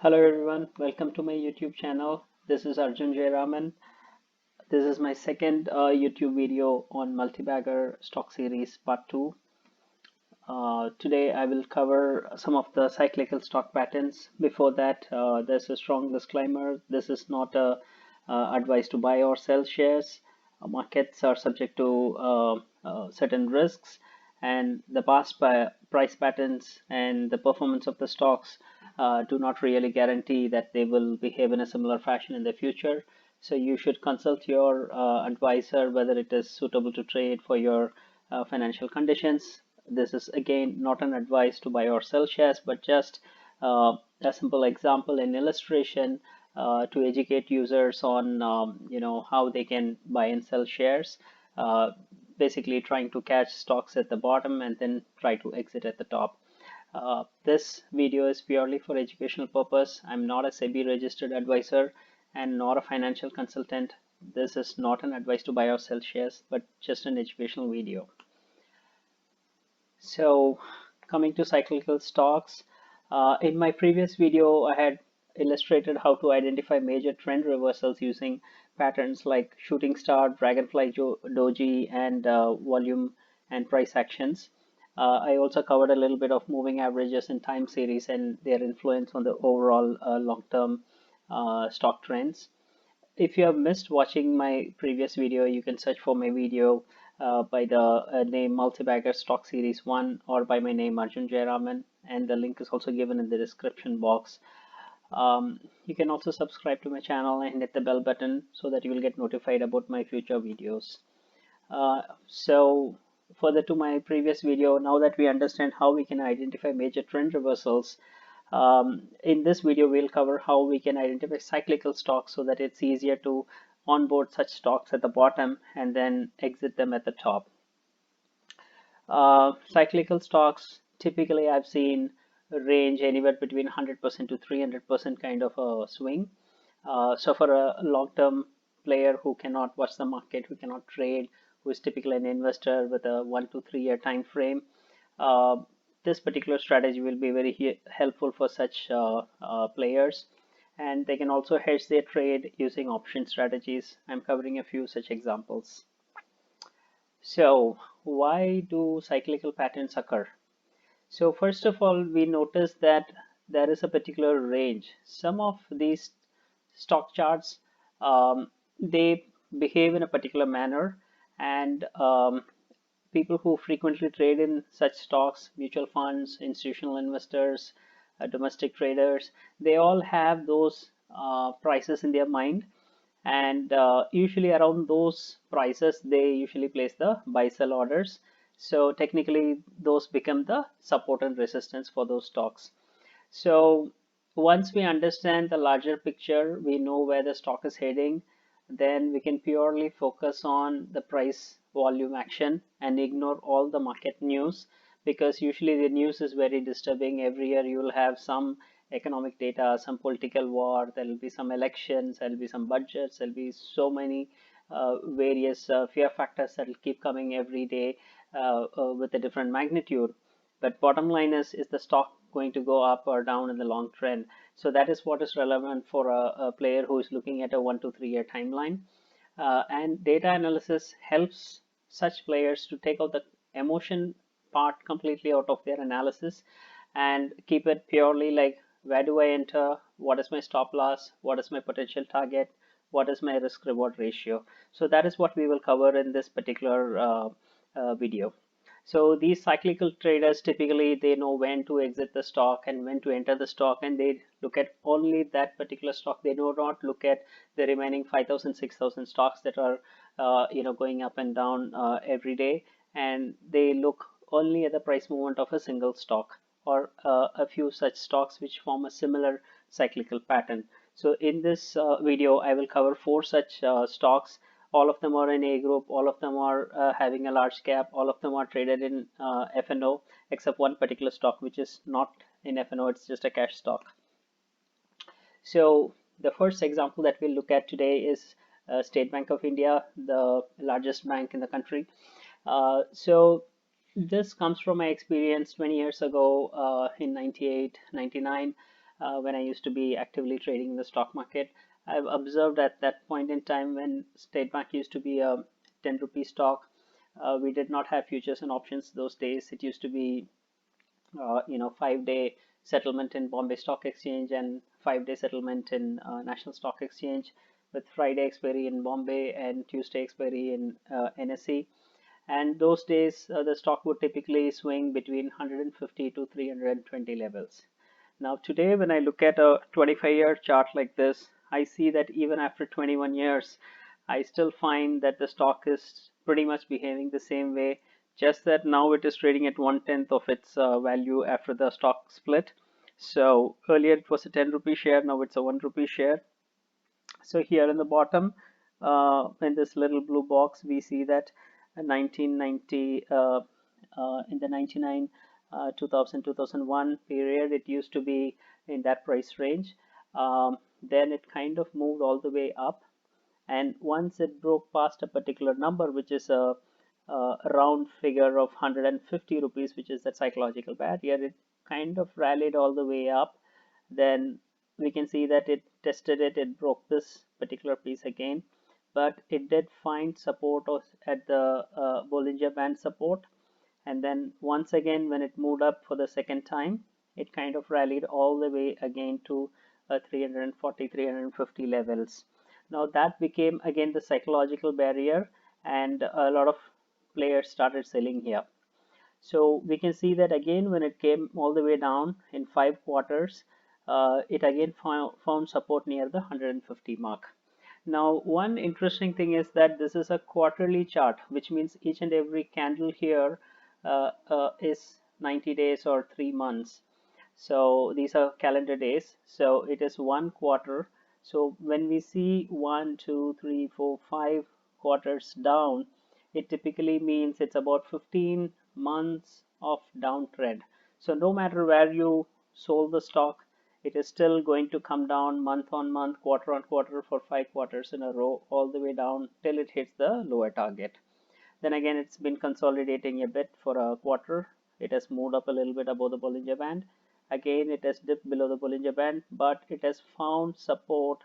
Hello everyone, welcome to my YouTube channel. This is Arjun Jayaraman. This is my second YouTube video on multi-bagger stock series part 2. Today I will cover some of the cyclical stock patterns. Before that, there's a strong disclaimer. This is not a advice to buy or sell shares. Markets are subject to certain risks, and the past price patterns and the performance of the stocks do not really guarantee that they will behave in a similar fashion in the future. So you should consult your advisor whether it is suitable to trade for your financial conditions. This is again not an advice to buy or sell shares, but just a simple example and illustration to educate users on how they can buy and sell shares. Basically, trying to catch stocks at the bottom and then try to exit at the top. This video is purely for educational purpose. I'm not a SEBI registered advisor and not a financial consultant. This is not an advice to buy or sell shares, but just an educational video. So coming to cyclical stocks, in my previous video, I had illustrated how to identify major trend reversals using patterns like shooting star, dragonfly doji, and volume and price actions. I also covered a little bit of moving averages and time series and their influence on the overall long-term stock trends. If you have missed watching my previous video, you can search for my video by the name Multi-Bagger Stock Series 1 or by my name Arjun Jayaraman, and the link is also given in the description box. You can also subscribe to my channel and hit the bell button so that you will get notified about my future videos. So further to my previous video, now that we understand how we can identify major trend reversals, in this video, we'll cover how we can identify cyclical stocks so that it's easier to onboard such stocks at the bottom and then exit them at the top. Cyclical stocks, typically I've seen range anywhere between 100% to 300% kind of a swing. So for a long-term player who cannot watch the market, who cannot trade, who is typically an investor with a 1 to 3 year time frame, uh, this particular strategy will be very helpful for such players, and they can also hedge their trade using option strategies. I'm covering a few such examples. So why do cyclical patterns occur? So first of all, we notice that there is a particular range. Some of these stock charts, they behave in a particular manner, and people who frequently trade in such stocks, mutual funds, institutional investors, domestic traders, they all have those prices in their mind, and usually around those prices they usually place the buy sell orders. So technically those become the support and resistance for those stocks. So once we understand the larger picture, we know where the stock is heading, then we can purely focus on the price volume action and ignore all the market news, because usually the news is very disturbing. Every year you will have some economic data, some political war, there will be some elections, there will be some budgets, there will be so many various fear factors that will keep coming every day with a different magnitude. But bottom line is the stock going to go up or down in the long trend? So that is what is relevant for a player who is looking at a 1 to 3 year timeline. And data analysis helps such players to take out the emotion part completely out of their analysis and keep it purely like, where do I enter? What is my stop loss? What is my potential target? What is my risk reward ratio? So that is what we will cover in this particular video. So these cyclical traders, typically they know when to exit the stock and when to enter the stock, and they look at only that particular stock. They do not look at the remaining 5,000, 6,000 stocks that are going up and down every day, and they look only at the price movement of a single stock or a few such stocks which form a similar cyclical pattern. So in this video, I will cover 4 such stocks. All of them are in A group, all of them are having a large cap, all of them are traded in F&O, except one particular stock which is not in F&O, it's just a cash stock. So the first example that we'll look at today is State Bank of India, the largest bank in the country. So this comes from my experience 20 years ago in 98, 99. when I used to be actively trading in the stock market. I've observed at that point in time when State Bank used to be a 10 rupee stock. We did not have futures and options those days. It used to be 5-day settlement in Bombay Stock Exchange and 5-day settlement in National Stock Exchange, with Friday expiry in Bombay and Tuesday expiry in NSE. And those days, the stock would typically swing between 150 to 320 levels. Now, today, when I look at a 25-year chart like this, I see that even after 21 years, I still find that the stock is pretty much behaving the same way, just that now it is trading at 1/10 of its value after the stock split. So earlier it was a 10 rupee share, now it's a 1 rupee share. So here in the bottom, in this little blue box, we see that 1990, in the 99, 2000, 2001 period, it used to be in that price range. Then it kind of moved all the way up, and once it broke past a particular number, which is a round figure of 150 rupees, which is that psychological barrier, it kind of rallied all the way up. Then we can see that it tested it, it broke this particular piece again, but it did find support at the Bollinger Band support. And then once again, when it moved up for the second time, it kind of rallied all the way again to 340, 350 levels. Now that became again the psychological barrier, and a lot of players started selling here. So we can see that again when it came all the way down in 5 quarters, it again found support near the 150 mark. Now, one interesting thing is that this is a quarterly chart, which means each and every candle here is 90 days or 3 months. So these are calendar days. So it is 1 quarter. So when we see 1, 2, 3, 4, 5 quarters down, it typically means it's about 15 months of downtrend. So no matter where you sold the stock, it is still going to come down month on month, quarter on quarter for 5 quarters in a row, all the way down till it hits the lower target. Then again, it's been consolidating a bit for a quarter. It has moved up a little bit above the Bollinger Band. Again, it has dipped below the Bollinger Band, but it has found support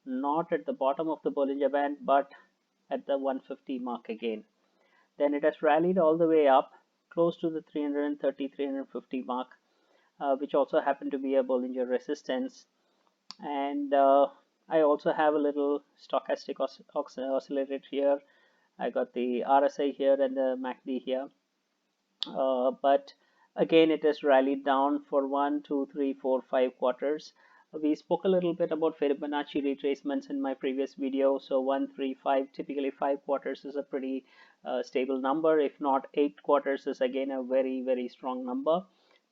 not at the bottom of the Bollinger Band, but at the 150 mark again. Then it has rallied all the way up close to the 330, 350 mark, which also happened to be a Bollinger resistance. And I also have a little stochastic oscillator here. I got the RSI here and the MACD here. But again, it has rallied down for 1, 2, 3, 4, 5 quarters. We spoke a little bit about Fibonacci retracements in my previous video. So 1, 3, 5, typically 5 quarters is a pretty stable number. If not, 8 quarters is again a very, very strong number.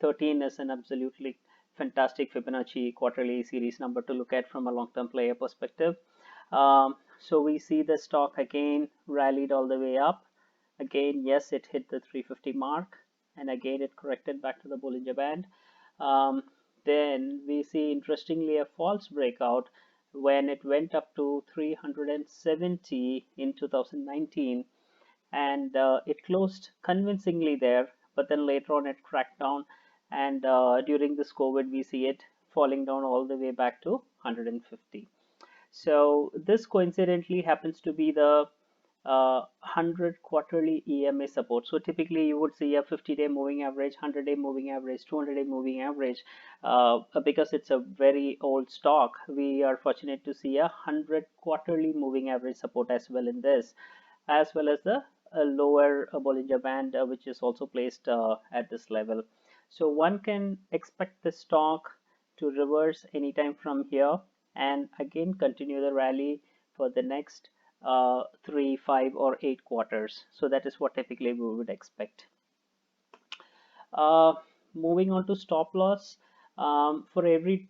13 is an absolutely fantastic Fibonacci quarterly series number to look at from a long-term player perspective. So we see the stock again rallied all the way up. Again, yes, it hit the 350 mark, and again it corrected back to the Bollinger Band. Then we see, interestingly, a false breakout when it went up to 370 in 2019, and it closed convincingly there, but then later on it cracked down, and during this COVID we see it falling down all the way back to 150. So this coincidentally happens to be the 100 quarterly EMA support. So typically you would see a 50-day moving average, 100-day moving average, 200-day moving average. Because it's a very old stock, we are fortunate to see a 100 quarterly moving average support as well in this, as well as the lower Bollinger Band, which is also placed at this level. So one can expect the stock to reverse anytime from here and again continue the rally for the next 3, 5, or 8 quarters. So that is what typically we would expect. Moving on to stop loss. For every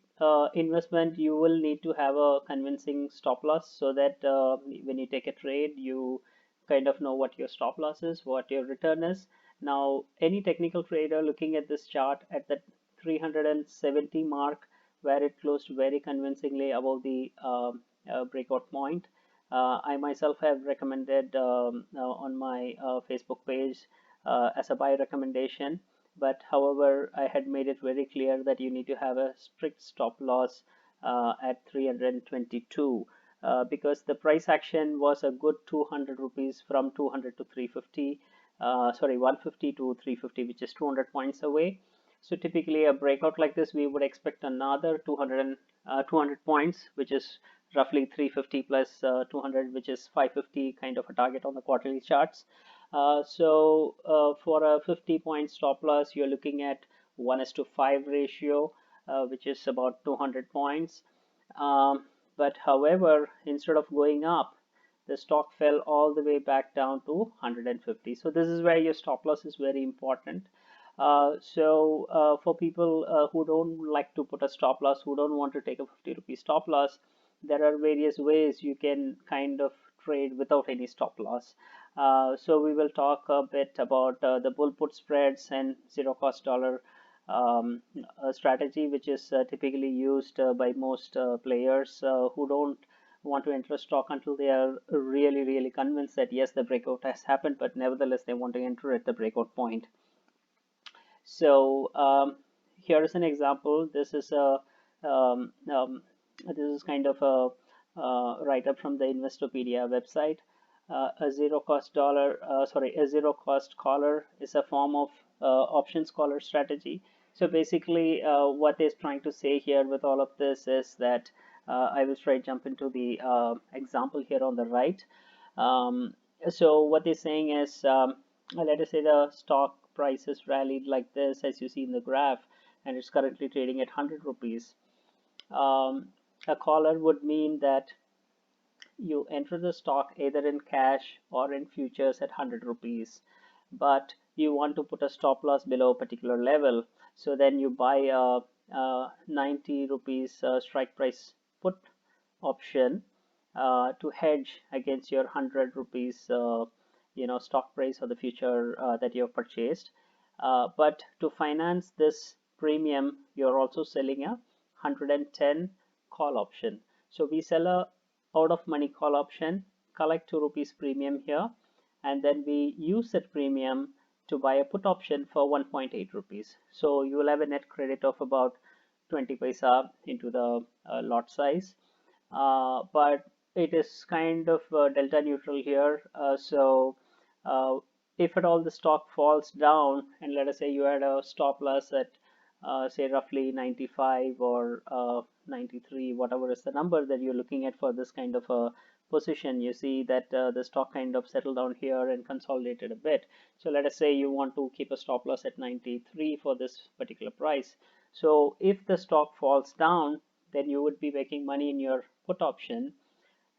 investment, you will need to have a convincing stop loss so that when you take a trade, you kind of know what your stop loss is, what your return is. Now, any technical trader looking at this chart at the 370 mark, where it closed very convincingly above the breakout point, I myself have recommended on my Facebook page as a buy recommendation but however, I had made it very clear that you need to have a strict stop loss at 322 because the price action was a good 200 rupees from 200 to 350, sorry, 150 to 350, which is 200 points away. So typically a breakout like this, we would expect another 200 points, which is roughly 350 plus 200, which is 550 kind of a target on the quarterly charts. For a 50-point stop loss, you're looking at 1:5 ratio, which is about 200 points. Um, but however, instead of going up, the stock fell all the way back down to 150. So this is where your stop loss is very important. For people who don't like to put a stop loss, who don't want to take a 50 rupee stop loss, there are various ways you can kind of trade without any stop loss. So we will talk a bit about the bull put spreads and zero cost dollar strategy, which is typically used by most players who don't want to enter a stock until they are really, really convinced that yes, the breakout has happened, but nevertheless they want to enter at the breakout point. So here is an example. This is kind of a write-up from the Investopedia website. A zero cost a zero cost collar is a form of options collar strategy. So basically, what they're trying to say here with all of this is that I will try to jump into the example here on the right. So what they're saying is, let us say the stock price has rallied like this, as you see in the graph, and it's currently trading at 100 rupees. A collar would mean that you enter the stock either in cash or in futures at 100 rupees, but you want to put a stop loss below a particular level. So then you buy a 90 rupees strike price put option to hedge against your 100 rupees stock price or the future that you have purchased. But to finance this premium, you're also selling a 110 call option. So we sell a out of money call option, collect 2 rupees premium here, and then we use that premium to buy a put option for 1.8 rupees. So you will have a net credit of about 20 paisa into the lot size. But it is kind of delta neutral here. Uh, if at all the stock falls down, and let us say you had a stop loss at say roughly 95 or 93, whatever is the number that you're looking at for this kind of a position, you see that the stock kind of settled down here and consolidated a bit. So let us say you want to keep a stop loss at 93 for this particular price. So if the stock falls down, then you would be making money in your put option,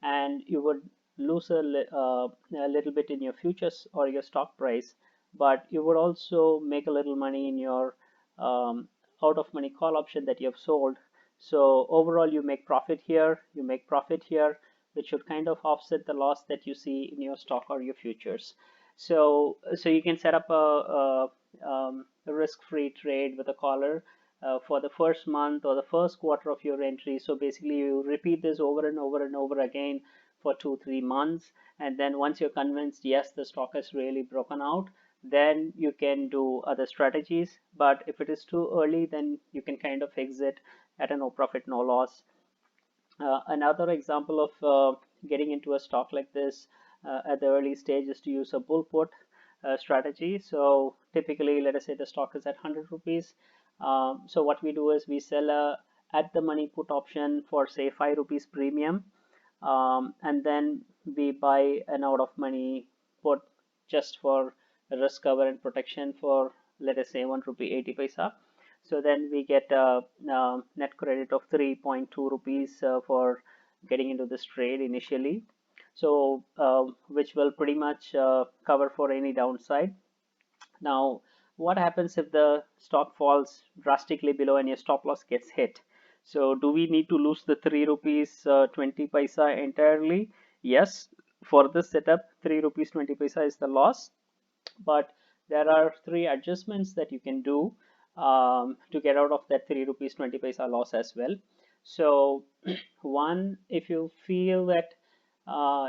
and you would lose a little bit in your futures or your stock price, but you would also make a little money in your out of money call option that you have sold. So overall, you make profit here, you make profit here, which should kind of offset the loss that you see in your stock or your futures. So you can set up a risk-free trade with a collar for the first month or the first quarter of your entry. So basically, you repeat this over and over and over again for 2-3 months, and then once you're convinced, yes, the stock has really broken out, then you can do other strategies. But if it is too early, then you can kind of exit at a no profit, no loss. Another example of getting into a stock like this at the early stage is to use a bull put strategy. So typically, let us say the stock is at 100 rupees. So what we do is we sell a at the money put option for say 5 rupees premium, and then we buy an out of money put just for risk cover and protection for, let us say, 1 rupee 80 paisa. So then we get a net credit of 3.2 rupees for getting into this trade initially. So which will pretty much cover for any downside. Now, what happens if the stock falls drastically below and your stop loss gets hit? So do we need to lose the 3 rupees 20 paisa entirely? Yes, for this setup, 3 rupees 20 paisa is the loss, but there are three adjustments that you can do to get out of that 3 rupees 20 paisa loss as well. So one, if you feel that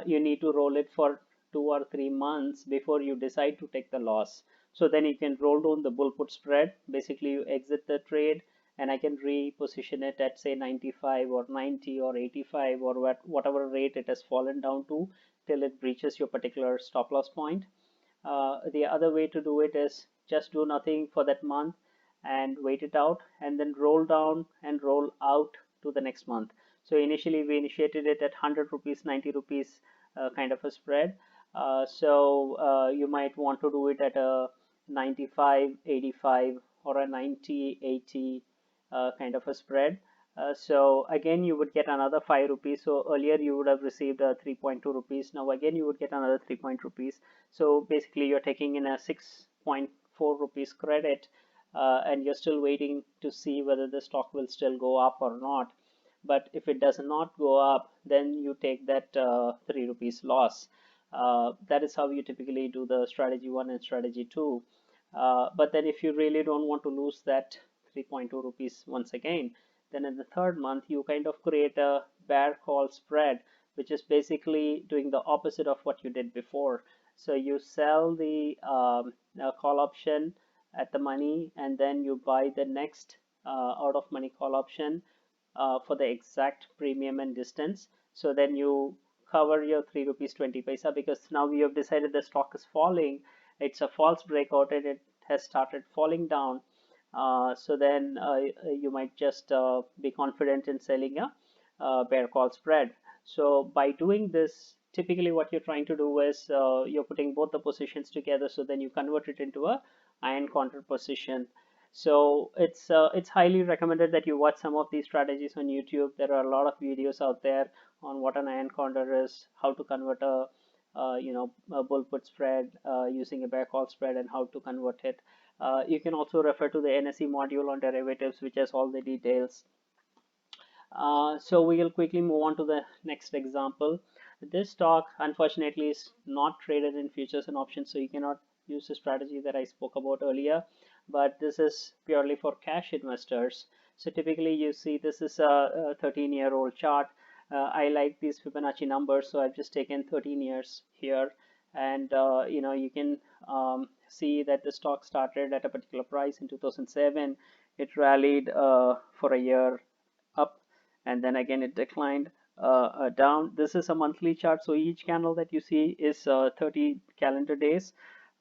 you need to roll it for 2 or 3 months before you decide to take the loss, So then you can roll down the bull put spread. Basically, you exit the trade, and I can reposition it at say 95 or 90 or 85 or whatever rate it has fallen down to till it breaches your particular stop loss point. The other way to do it is just do nothing for that month and wait it out, and then roll down and roll out to the next month. So initially we initiated it at 100 rupees, 90 rupees kind of a spread. You might want to do it at a 95, 85 or a 90, 80 kind of a spread. So again, you would get another 5 rupees. So earlier you would have received 3.2 rupees. Now again, you would get another 3 rupees. So basically, you're taking in a 6.4 rupees credit, and you're still waiting to see whether the stock will still go up or not. But if it does not go up, then you take that 3 rupees loss. That is how you typically do the strategy 1 and strategy 2. But then if you really don't want to lose that 3.2 rupees once again, then in the third month you kind of create a bear call spread, which is basically doing the opposite of what you did before. So you sell the call option at the money, and then you buy the next out of money call option for the exact premium and distance. So then you cover your 3 rupees 20 paisa, because now we have decided the stock is falling. It's a false breakout and it has started falling down. So then you might just be confident in selling a bear call spread. So by doing this, typically what you're trying to do is you're putting both the positions together, so then you convert it into a iron counter position. So it's highly recommended that you watch some of these strategies on YouTube. There are a lot of videos out there on what an iron counter is, how to convert a bull put spread using a bear call spread, and how to convert it. You can also refer to the NSE module on derivatives, which has all the details. So we will quickly move on to the next example. This stock, unfortunately, is not traded in futures and options, so you cannot use the strategy that I spoke about earlier. But this is purely for cash investors. So typically, you see this is a 13-year-old chart. I like these Fibonacci numbers, so I've just taken 13 years here, and you can see that the stock started at a particular price in 2007. It rallied for a year up, and then again it declined down. This is a monthly chart, so each candle that you see is 30 calendar days.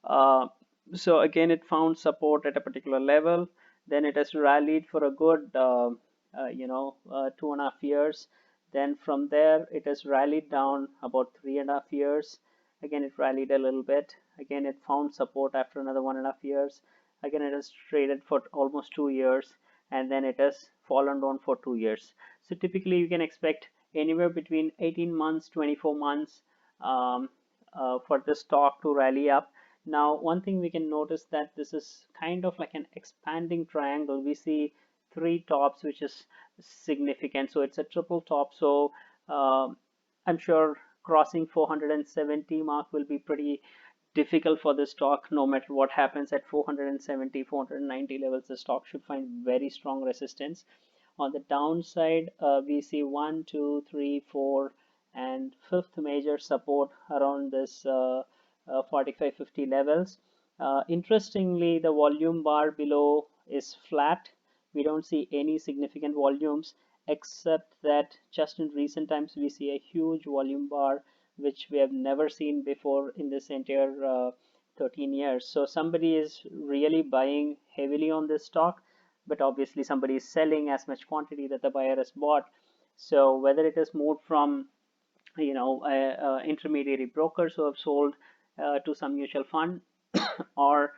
Uh, so again, it found support at a particular level. Then it has rallied for a good 2.5 years. Then from there it has rallied down about 3.5 years. Again, it rallied a little bit. Again, it found support after another 1.5 years. Again, it has traded for almost 2 years, and then it has fallen down for 2 years. So typically you can expect anywhere between 18 months, 24 months for the stock to rally up. Now, one thing we can notice that this is kind of like an expanding triangle. We see three tops, which is significant. So it's a triple top. So I'm sure crossing 470 mark will be pretty difficult for the stock. No matter what happens at 470, 490 levels, the stock should find very strong resistance. On the downside, we see 1, 2, 3, 4, and fifth major support around this 45-50 levels. Interestingly, the volume bar below is flat. We don't see any significant volumes, except that just in recent times we see a huge volume bar, which we have never seen before in this entire 13 years. So somebody is really buying heavily on this stock, but obviously somebody is selling as much quantity that the buyer has bought. So whether it is moved from intermediary brokers who have sold to some mutual fund, or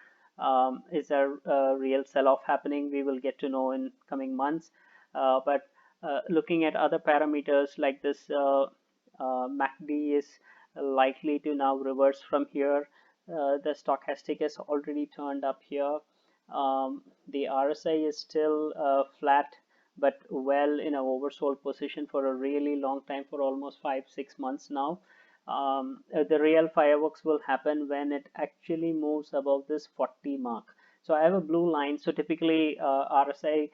is there a real sell-off happening, we will get to know in coming months. But looking at other parameters like this, MACD is likely to now reverse from here. The stochastic has already turned up here. The RSI is still flat, but well in an oversold position for a really long time, for almost 5-6 months now. The real fireworks will happen when it actually moves above this 40 mark. So I have a blue line. So typically RSI,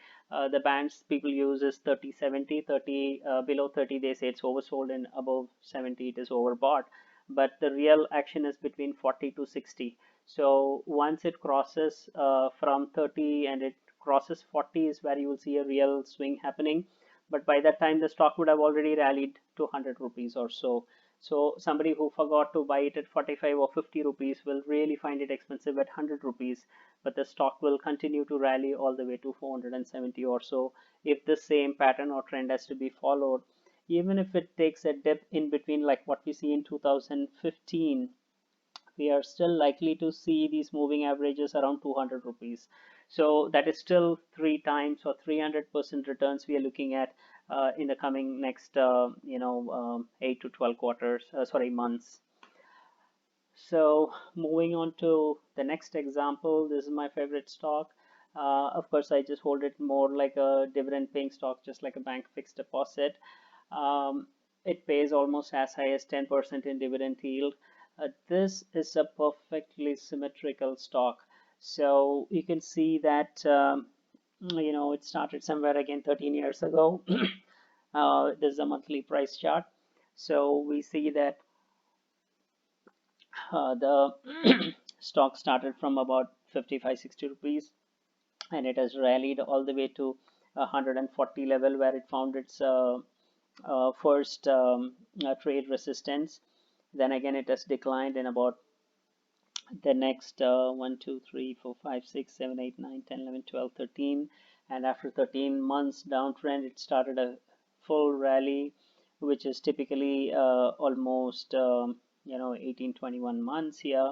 the bands people use is 30, 70, 30, below 30 they say it's oversold, and above 70 it is overbought. But the real action is between 40 to 60. So once it crosses from 30 and it crosses 40 is where you will see a real swing happening. But by that time, the stock would have already rallied to 100 rupees or so. So somebody who forgot to buy it at 45 or 50 rupees will really find it expensive at 100 rupees. But the stock will continue to rally all the way to 470 or so if the same pattern or trend has to be followed. Even if it takes a dip in between, like what we see in 2015, we are still likely to see these moving averages around 200 rupees. So that is still 3 times or 300% returns we are looking at in the coming next 8 to 12 quarters, sorry, months. So moving on to the next example, this is my favorite stock. Of course, I just hold it more like a dividend paying stock, just like a bank fixed deposit. Um, it pays almost as high as 10% in dividend yield. This is a perfectly symmetrical stock. So you can see that, it started somewhere again 13 years ago. This is a monthly price chart. So we see that the stock started from about 55-60 rupees, and it has rallied all the way to 140 level where it found its first trade resistance. Then again it has declined in about the next 1 2 3 4 5 6 7 8 9 10 11 12 13, and after 13 months downtrend it started a full rally, which is typically almost 18-21 months here.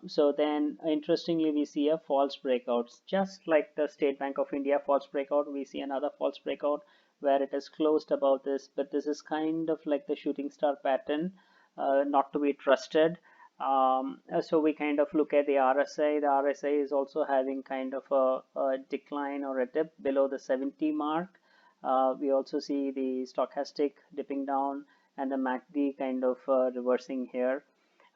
So then, interestingly, we see a false breakout. Just like the State Bank of India false breakout, we see another false breakout where it is closed above this. But this is kind of like the shooting star pattern, not to be trusted. So we kind of look at the RSI. The RSI is also having kind of a decline or a dip below the 70 mark. We also see the stochastic dipping down and the MACD kind of reversing here.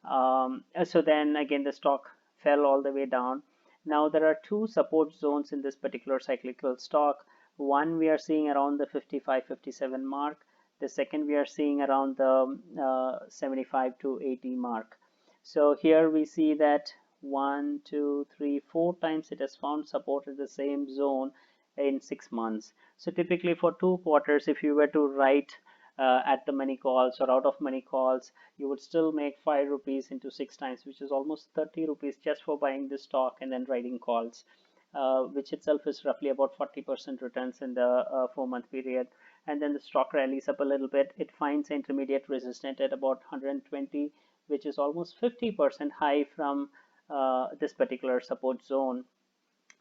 So then again, the stock fell all the way down. Now there are two support zones in this particular cyclical stock. One we are seeing around the 55-57 mark. The second we are seeing around the 75 to 80 mark. So here we see that 1, 2, 3, 4 times it has found support at the same zone in 6 months. So typically for 2 quarters, if you were to write at the money calls or out of money calls, you would still make 5 rupees into 6 times, which is almost 30 rupees just for buying the stock and then writing calls, which itself is roughly about 40% returns in the 4 month period. And then the stock rallies up a little bit. It finds intermediate resistance at about 120, which is almost 50% high from this particular support zone.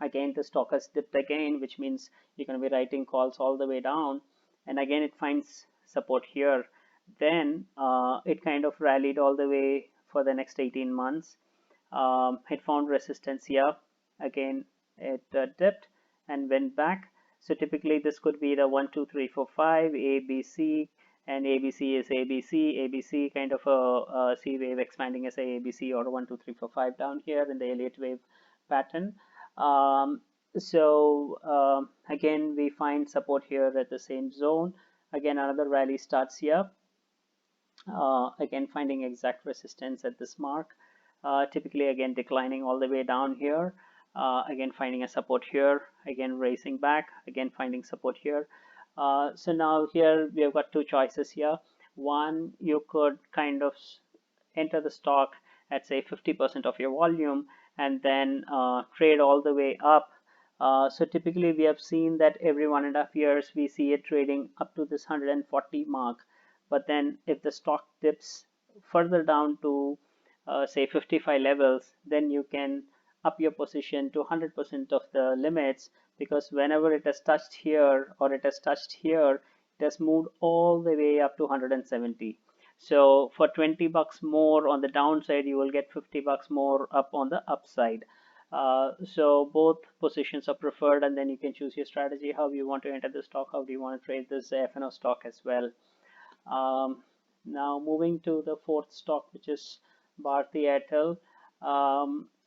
Again, the stock has dipped again, which means you're going to be writing calls all the way down, and again it finds support here. Then it kind of rallied all the way for the next 18 months. It found resistance here. Again it dipped and went back. So typically this could be the 1 2 3 4 5 ABC, and ABC is ABC kind of a C wave expanding as a ABC, or 1 2 3 4 5 down here in the Elliott wave pattern. Again, we find support here at the same zone. Again, another rally starts here. Again, finding exact resistance at this mark. Typically, again, declining all the way down here. Again, finding a support here. Again, racing back. Again, finding support here. So now here we have got two choices here. One, you could kind of enter the stock at say 50% of your volume and then trade all the way up. So typically we have seen that every 1.5 years we see it trading up to this 140 mark. But then if the stock dips further down to say 55 levels, then you can up your position to 100% of the limits, because whenever it has touched here or it has touched here, it has moved all the way up to 170. So for 20 bucks more on the downside, you will get 50 bucks more up on the upside. So both positions are preferred, and then you can choose your strategy, how you want to enter the stock, how do you want to trade this FNO stock as well. Now moving to the fourth stock, which is Bharti Airtel.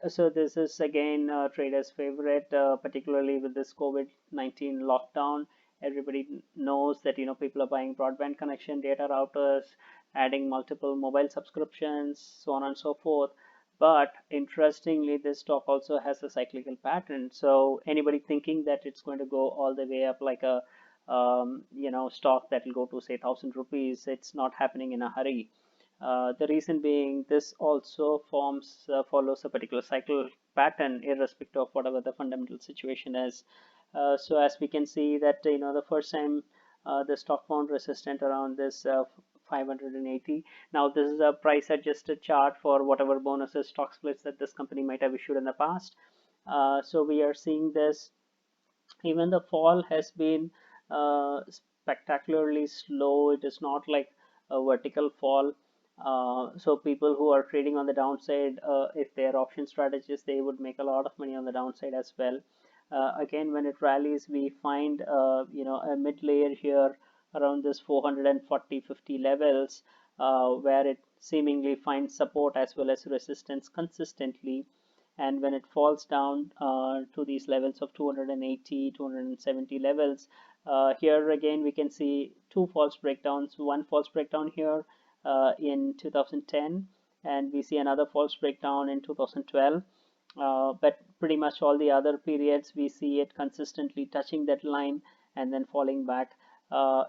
So this is again a trader's favorite, particularly with this COVID-19 lockdown. Everybody knows that people are buying broadband connection, data routers, adding multiple mobile subscriptions, so on and so forth. But interestingly, this stock also has a cyclical pattern. So anybody thinking that it's going to go all the way up like a stock that will go to say 1,000 rupees, it's not happening in a hurry. The reason being, this also follows a particular cycle pattern, irrespective of whatever the fundamental situation is. So as we can see that the first time the stock found resistant around this 580. Now this is a price adjusted chart for whatever bonuses, stock splits that this company might have issued in the past. So we are seeing this. Even the fall has been spectacularly slow. It is not like a vertical fall. So people who are trading on the downside, if they are option strategists, they would make a lot of money on the downside as well. Again, when it rallies, we find a mid layer here around this 440-50 levels, where it seemingly finds support as well as resistance consistently. And when it falls down to these levels of 280, 270 levels, here again we can see two false breakdowns. One false breakdown here in 2010, and we see another false breakdown in 2012. But pretty much all the other periods we see it consistently touching that line and then falling back,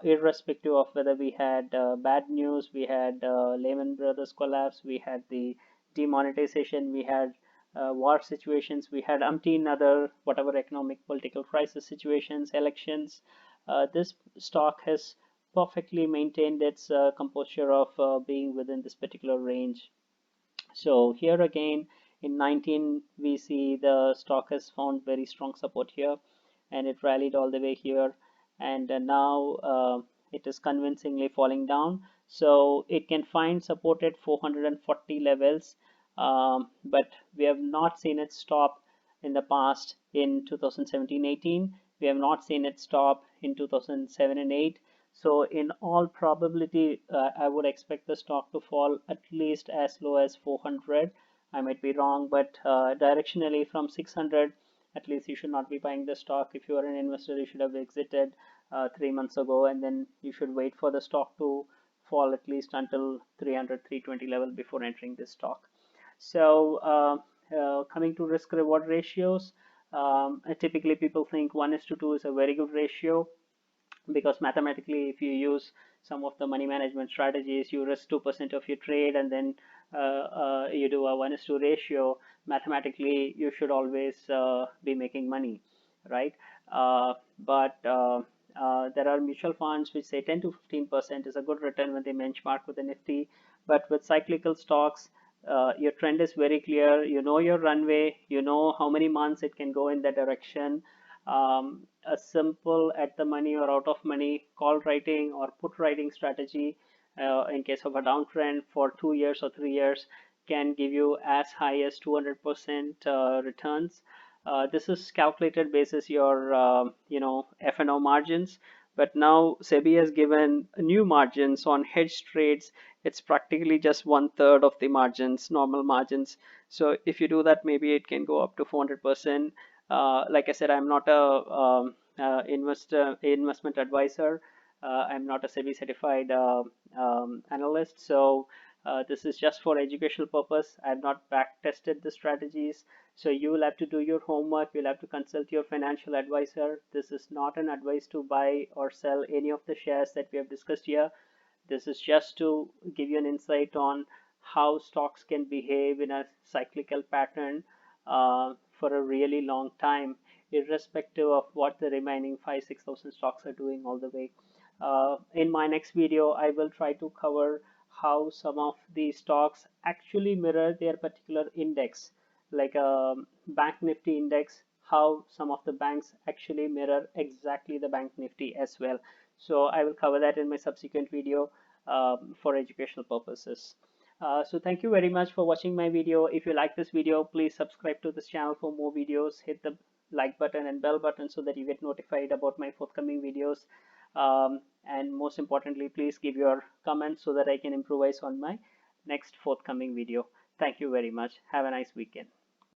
irrespective of whether we had bad news, we had Lehman Brothers collapse, we had the demonetization, we had war situations, we had umpteen other whatever economic political crisis situations, elections. This stock has perfectly maintained its composure of being within this particular range. So here again in 19 we see the stock has found very strong support here, and it rallied all the way here, and now it is convincingly falling down. So it can find support at 440 levels, but we have not seen it stop in the past. In 2017-18 we have not seen it stop in 2007 and 8. So in all probability, I would expect the stock to fall at least as low as 400. I might be wrong, but directionally from 600, at least you should not be buying the stock. If you are an investor, you should have exited 3 months ago, and then you should wait for the stock to fall at least until 300, 320 level before entering this stock. So coming to risk reward ratios, typically people think 1:2 is a very good ratio, because mathematically if you use some of the money management strategies, you risk 2% of your trade and then you do a 1:2 ratio. Mathematically you should always be making money, right? But there are mutual funds which say 10 to 15% is a good return when they benchmark with the Nifty. But with cyclical stocks, your trend is very clear. You know your runway, you know how many months it can go in that direction. A simple at the money or out of money call writing or put writing strategy in case of a downtrend for 2 years or 3 years can give you as high as 200% returns. This is calculated basis your F&O margins, but now SEBI has given new margins on hedge trades. It's practically just 1/3 of the margins, normal margins. So if you do that, maybe it can go up to 400%. Like I said, I'm not a investment advisor. I'm not a SEBI certified analyst. So this is just for educational purpose. I've not back tested the strategies. So you will have to do your homework. You'll have to consult your financial advisor. This is not an advice to buy or sell any of the shares that we have discussed here. This is just to give you an insight on how stocks can behave in a cyclical pattern for a really long time, irrespective of what the remaining 5,000-6,000 stocks are doing all the way. In my next video, I will try to cover how some of the stocks actually mirror their particular index, like a Bank Nifty index, how some of the banks actually mirror exactly the Bank Nifty as well. So I will cover that in my subsequent video for educational purposes. So thank you very much for watching my video. If you like this video, please subscribe to this channel for more videos. Hit the like button and bell button so that you get notified about my forthcoming videos. And most importantly, please give your comments so that I can improvise on my next forthcoming video. Thank you very much. Have a nice weekend.